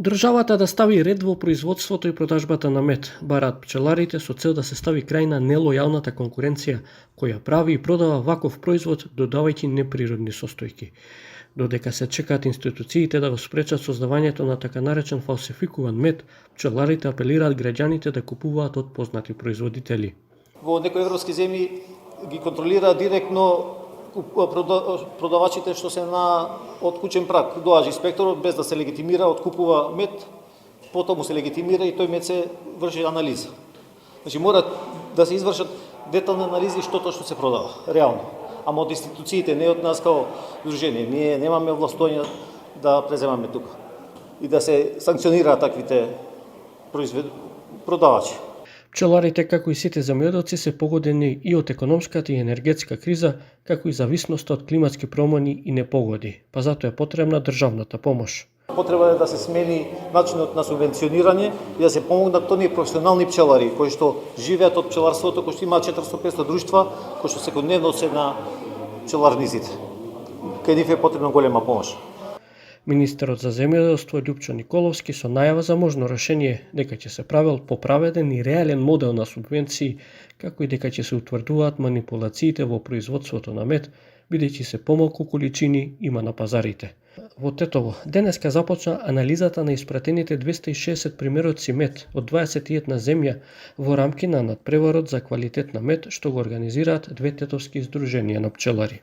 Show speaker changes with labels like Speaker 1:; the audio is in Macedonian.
Speaker 1: Државата да стави ред во производството и продажбата на мед, бараат пчеларите со цел да се стави крај на нелојалната конкуренција која прави и продава ваков производ додавајќи неприродни состојки. Додека се чекаат институциите да го спречат создавањето на така наречен фалсификуван мед, пчеларите апелираат граѓаните да купуваат од познати производители.
Speaker 2: Во некои европски земји ги контролира директно продавачите што се на од кучен праг. Доаѓа инспекторот без да се легитимира, откупува мед, потоа му се легитимира и тој мед се врши анализа. Значи мора да се извршат детални анализи што се продава, реално. Ама од институциите, не од нас као дружение. Ние немаме овластување да преземаме тука и да се санкционираат таквите продавачи.
Speaker 1: Пчеларите, како и сите земјоделци, се погодени и од економската и енергетска криза, како и зависноста од климатски промени и непогоди, па затоа е потребна државната помош.
Speaker 2: Потреба е да се смени начинот на субвенционирање и да се помогнат оние професионални пчелари кои што живеат од пчеларството, кои што имаат 400-500 друштва, кои што секојдневно се на пчеларниците. Кај нив е потребна голема помош.
Speaker 1: Министерот за земјоделство Љупчо Николовски со најава за можно решение дека ќе се правел поправеден и реален модел на субвенции, како и дека ќе се утврдуваат манипулациите во производството на мед, бидејќи се помалку количини има на пазарите. Во Тетово денеска започна анализата на испратените 260 примероци мед од 21 земја во рамки на надпреварот за квалитет на мед што го организираат две тетовски здруженија на пчелари.